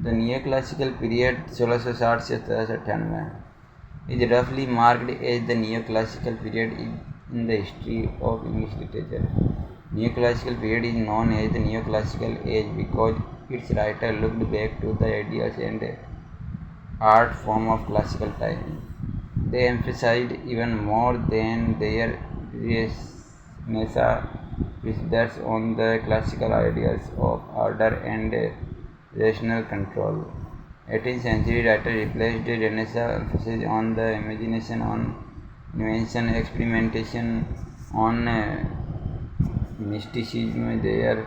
The neoclassical period 1660 से 1798 is roughly marked as the neoclassical period in the history of English literature. Neoclassical period is known as the neoclassical age because its writer looked back to the ideas and art form of classical time. They emphasized even more than their Renaissance predecessors on the classical ideas of order and rational control. 18th century writers replaced Renaissance emphasis on the imagination, on invention, experimentation, on mysticism. Their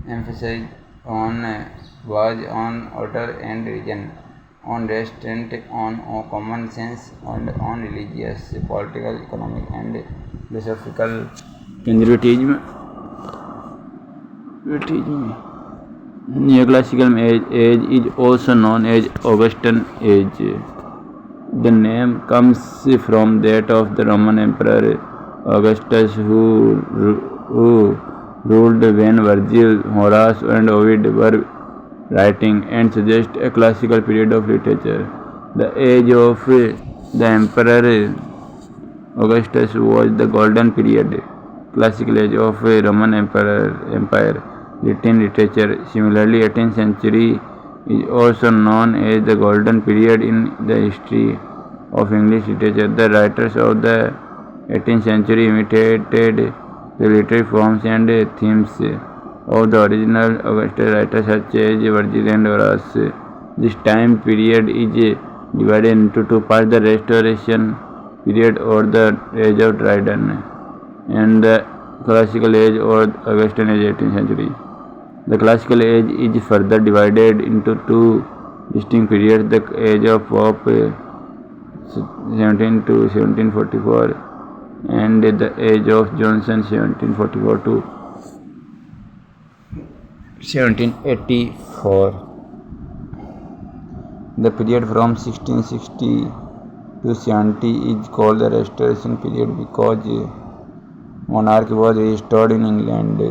emphasis was on order and reason, on restraint, on common sense, and on religious, political, economic, and philosophical conservatism. Neoclassical age is also known as Augustan age. The name comes from that of the Roman Emperor Augustus, who ruled when Virgil, Horace, and Ovid were writing, and suggests a classical period of literature. The age of the Emperor Augustus was the golden period, classical age of Roman Empire. Written literature. Similarly, 18th century is also known as the golden period in the history of English literature. The writers of the 18th century imitated the literary forms and themes of the original Augustan writers such as Virgil and Horace. This time period is divided into two parts: the Restoration period or the Age of Dryden, and the Classical Age or Augustan Age, 18th century. The Classical Age is further divided into two distinct periods: the Age of Pope 17 to 1744 and the Age of Johnson 1744 to 1784. The period from 1660 to 70 is called the Restoration period because monarchy was restored in England,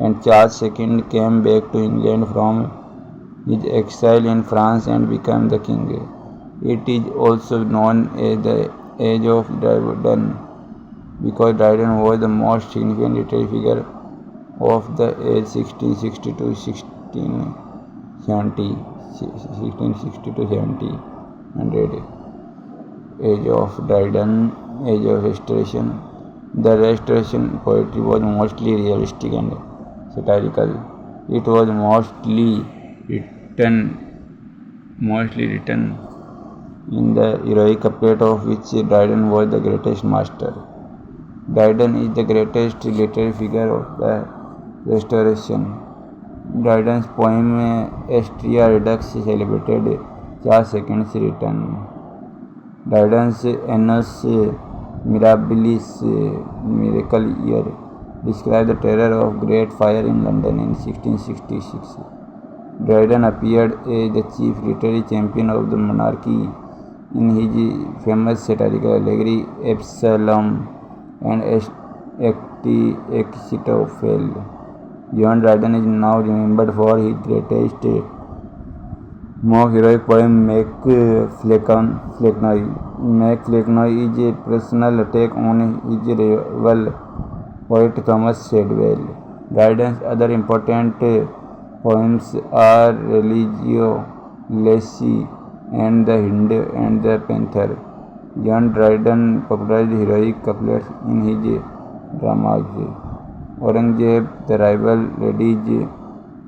and Charles II came back to England from his exile in France and became the king. It is also known as the Age of Dryden because Dryden was the most significant literary figure of the age 1660 to 1670. Age of Dryden, Age of Restoration. The Restoration poetry was mostly realistic and satirical. It was mostly written in the heroic couplet of which Dryden was the greatest master. Dryden is the greatest literary figure of the Restoration. Dryden's poem Astrea Redux celebrated Charles II's return. Dryden's Annus Mirabilis, Miracle Year, described the terror of Great Fire in London in 1666. Dryden appeared as the chief literary champion of the monarchy in his famous satirical allegory Absalom and Achitophel. John Dryden is now remembered for his greatest more heroic poem Macflecknoe. Macflecknoe is a personal attack on his rival poet Thomas Shadwell. Dryden's other important poems are Religio Laici and the Hind and the Panther. John Dryden popularized heroic couplets in his dramas Aurangzeb, The Rival Ladies,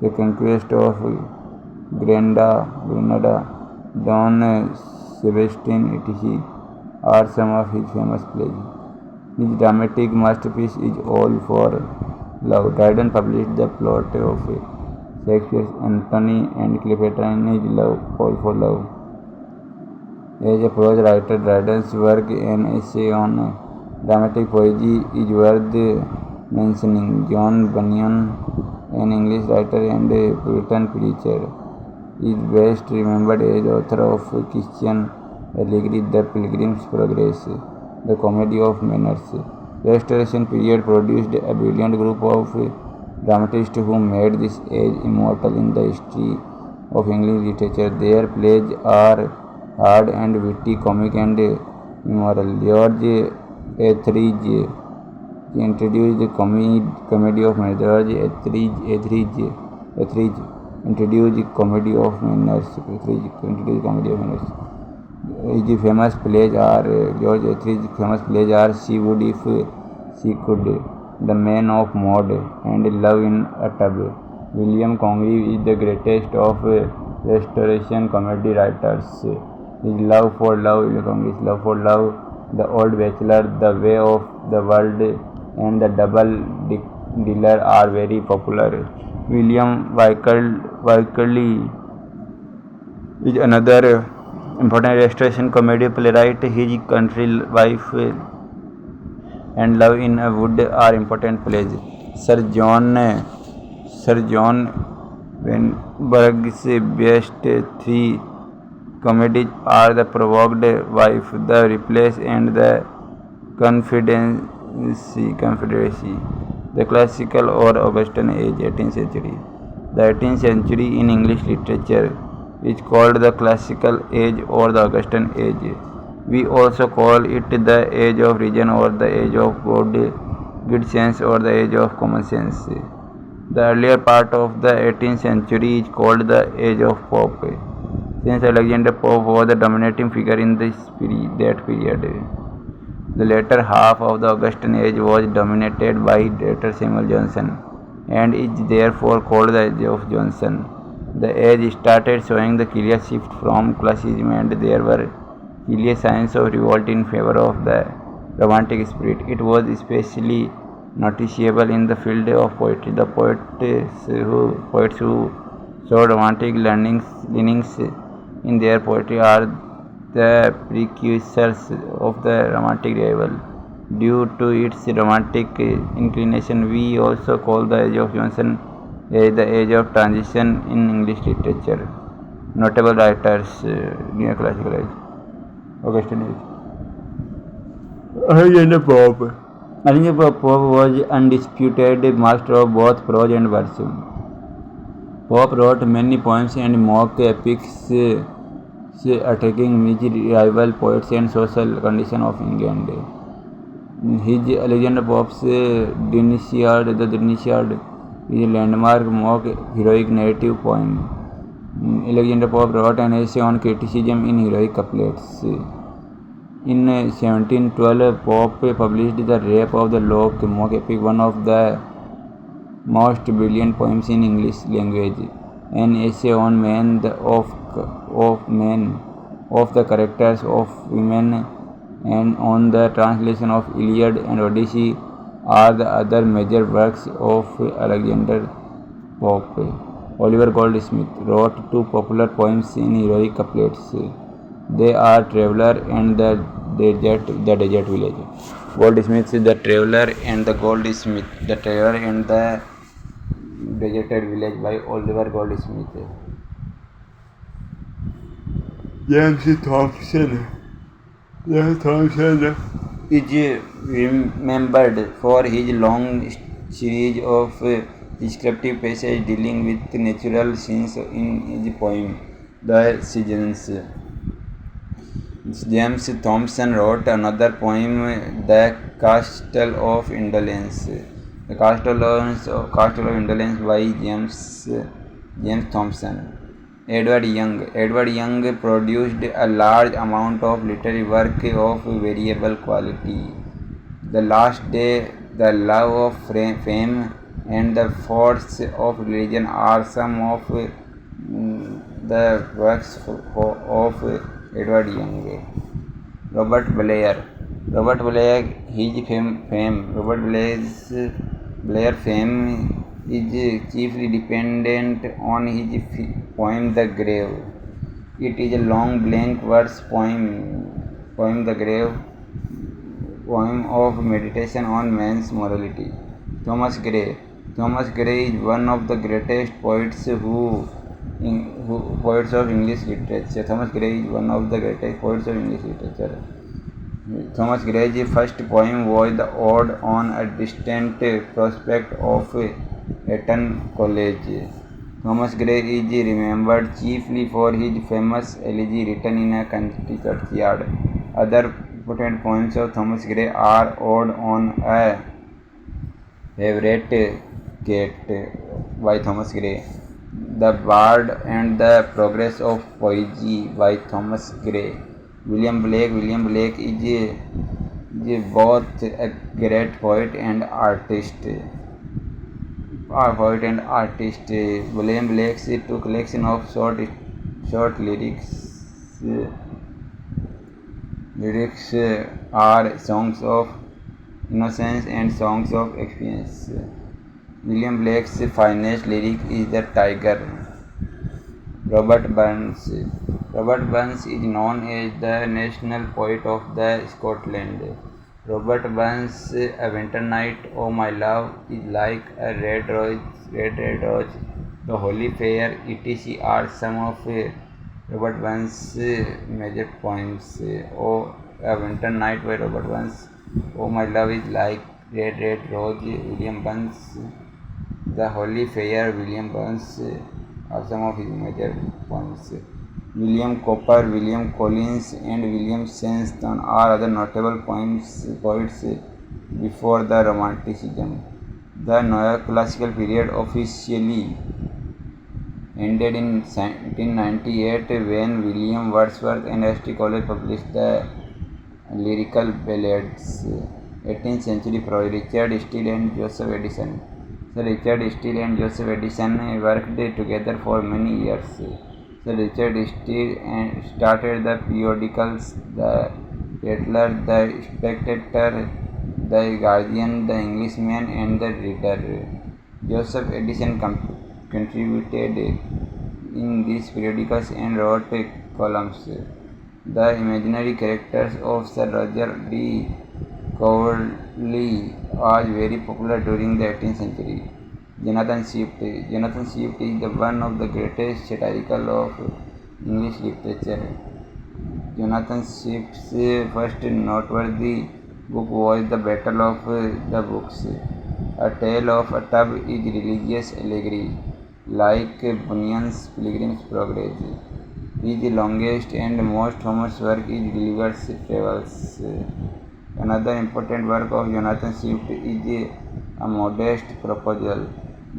The Conquest of Grenada, Don Sebastian, etc. are some of his famous plays. His dramatic masterpiece is All for Love. Dryden published the plot of Shakespeare's Antony and Cleopatra in his All for Love. As a prose writer, Dryden's work, an essay on dramatic poesy, is worth mentioning. John Bunyan, an English writer and a Puritan preacher, is best remembered as author of Christian allegory The Pilgrim's Progress, The Comedy of Manners. Restoration period produced a brilliant group of dramatists who made this age immortal in the history of English literature. Their plays are hard and witty, comic and immoral. George Etheridge introduced the comedy of manners. George Etheridge introduced comedy of manners. His famous plays are George Etheridge's famous plays are She Would If She Could, The Man of Maud, and Love in a Tub. William Congreve is the greatest of Restoration comedy writers. His love for love, The Old Bachelor, The Way of the World, and The Double Dealer are very popular. William Wycherley is another important Restoration comedy playwright. His Country Wife and Love in a Wood are important plays. Sir John Weinberg's best three comedies are The Provoked Wife, The Replace, and The Confederacy. The Classical or Augustan Age, 18th century. The 18th century in English literature is called the Classical Age or the Augustan Age. We also call it the Age of Reason or the Age of Good Sense or the Age of Common Sense. The earlier part of the 18th century is called the Age of Pope, since Alexander Pope was the dominating figure in that period. The latter half of the Augustan Age was dominated by Dr. Samuel Johnson and is therefore called the Age of Johnson. The age started showing the clear shift from classicism, and there were clear signs of revolt in favor of the Romantic spirit. It was especially noticeable in the field of poetry. The poets who showed romantic leanings in their poetry are the precursors of the Romantic revival. Due to its romantic inclination, we also call the Age of Johnson the Age of Transition in English literature. Notable writers, Neoclassical Age, Augustan Age. Alexander Pope was undisputed master of both prose and verse. Pope wrote many poems and mock epics attacking rival poets and social condition of England. His Alexander Pope's Dionysiad is a landmark mock heroic narrative poem. Alexander Pope wrote an essay on criticism in heroic couplets. In 1712, Pope published The Rape of the Lock, mock epic, one of the most brilliant poems in English language. An essay on men, of the characters of women, and on the translation of Iliad and Odyssey are the other major works of Alexander Pope. Oliver Goldsmith wrote two popular poems in heroic couplets. They are Traveller and the Desert Village. Goldsmith's The Traveller and the Goldsmith. The Traveller and the Deserted Village by Oliver Goldsmith. James Thomson is remembered for his long series of descriptive passages dealing with natural scenes in his poem The Seasons. James Thomson wrote another poem, The Castle of Indolence. The Castle of Indolence by James Thomson. Edward Young produced a large amount of literary work of variable quality. The Last Day, The Love of Fame, and The Force of Religion are some of the works of Edward Young. Robert Blair, his Blair fame is chiefly dependent on his poem The Grave. It is a long blank verse poem The Grave, poem of meditation on man's morality. Thomas Gray is one of the greatest poets of English literature. Thomas Gray's first poem was The Ode on a Distant Prospect of Eton College. Thomas Gray is remembered chiefly for his famous elegy written in a country churchyard. Other important poems of Thomas Gray are Ode on a Favorite Cat by Thomas Gray, The Bard and the Progress of Poesy by Thomas Gray. William Blake is both a great poet and artist. William Blake's two collection of short lyrics are Songs of Innocence and Songs of Experience. William Blake's finest lyric is The Tiger. Robert Burns. Robert Burns is known as the national poet of the Scotland. Robert Burns' A Winter Night, Oh My Love, is like a red rose, The Holy Fair, etc. are some of Robert Burns' major poems. A Winter Night by Robert Burns, Oh My Love is like red rose, William Burns. The Holy Fair, William Burns, are some of his major poems. William Cowper, William Collins, and William Shenstone are other notable poets before the Romanticism. The neoclassical period officially ended in 1798 when William Wordsworth and St. College published the Lyrical Ballads. 18th century Richard Steele and Joseph Addison. Sir Richard Steele and Joseph Addison worked together for many years. Sir Richard Steele started the periodicals The Tatler, The Spectator, The Guardian, The Englishman, and The Reader. Joseph Addison contributed in these periodicals and wrote columns. The imaginary characters of Sir Roger de Coverley was very popular during the 18th century. Jonathan Swift is one of the greatest satirical of English literature. Jonathan Swift's first noteworthy book was The Battle of the Books. A Tale of a Tub is religious allegory, like Bunyan's Pilgrim's Progress. His longest and most famous work is Gulliver's Travels. Another important work of Jonathan Swift is A Modest Proposal.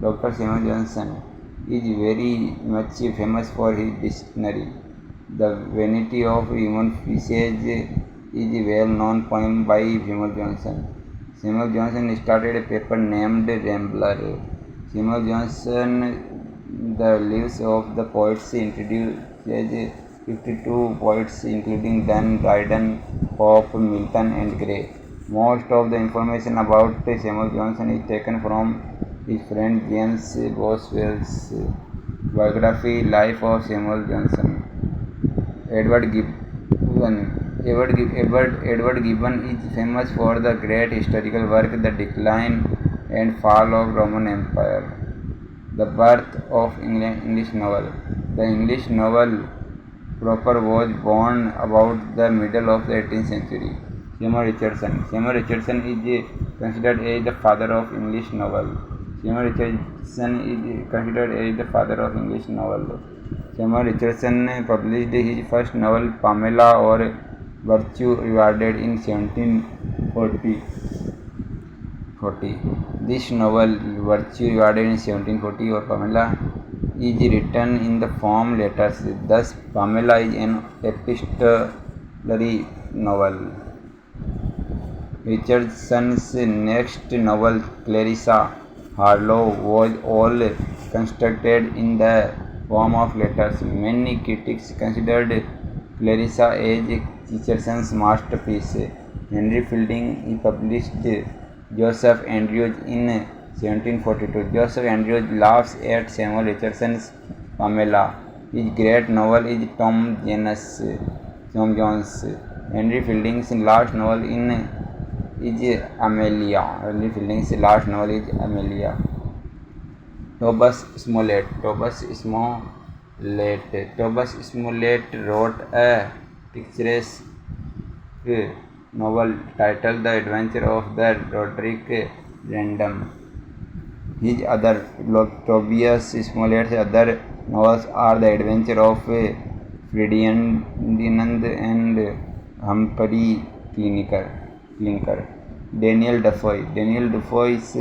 Dr. Samuel Johnson is very much famous for his dictionary. The Vanity of Human Visage is a well-known poem by Samuel Johnson. Samuel Johnson started a paper named Rambler. Samuel Johnson, The Lives of the Poets, introduces 52 poets including Donne, Dryden, Pope, Milton, and Gray. Most of the information about Samuel Johnson is taken from his friend James Boswell's biography, Life of Samuel Johnson. Edward Gibbon is famous for the great historical work The Decline and Fall of Roman Empire. The birth of English novel. The English novel proper was born about the middle of the 18th century. Samuel Richardson is considered as the father of English novel. Samuel Richardson published his first novel Pamela or Virtue Rewarded in 1740. This novel, Virtue Rewarded in 1740 or Pamela, is written in the form letters. Thus, Pamela is an epistolary novel. Richardson's next novel, Clarissa Harlowe, was all constructed in the form of letters. Many critics considered Clarissa as Richardson's masterpiece. Henry Fielding published Joseph Andrews in 1742. Joseph Andrews laughs at Samuel Richardson's Pamela. His great novel is Tom Jones. Henry Fielding's last novel is Amelia. Tobias Smollett wrote a picturesque novel titled The Adventure of the Roderick Random. His other Tobias Smollett's other novels are The Adventure of Ferdinand and Humphrey Clinker. Daniel Defoe's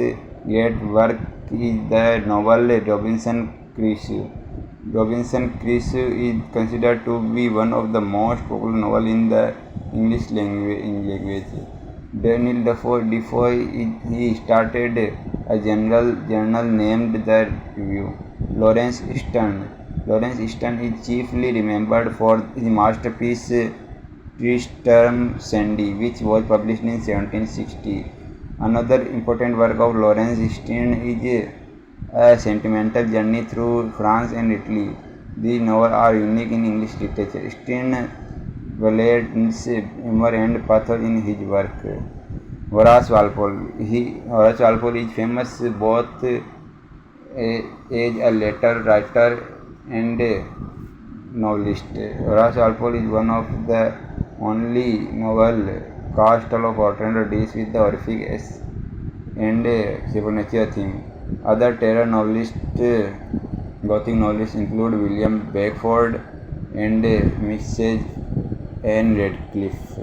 great work is the novel Robinson Crusoe. Robinson Crusoe is considered to be one of the most popular novels in the English language. Daniel Defoe he started a journal named The Review. Lawrence Stern is chiefly remembered for his masterpiece Tristram Shandy, which was published in 1760. Another important work of Lawrence Stern is A Sentimental Journey Through France and Italy. These novels are unique in English literature. Stern blends humor and pathos in his work. Horace Walpole is famous both as a letter writer and novelist. Horace Walpole is one of the only novel cast of alternative deals with the horrific and supernatural theme. Other terror novelists, Gothic novelists include William Beckford and Mrs. Anne Radcliffe.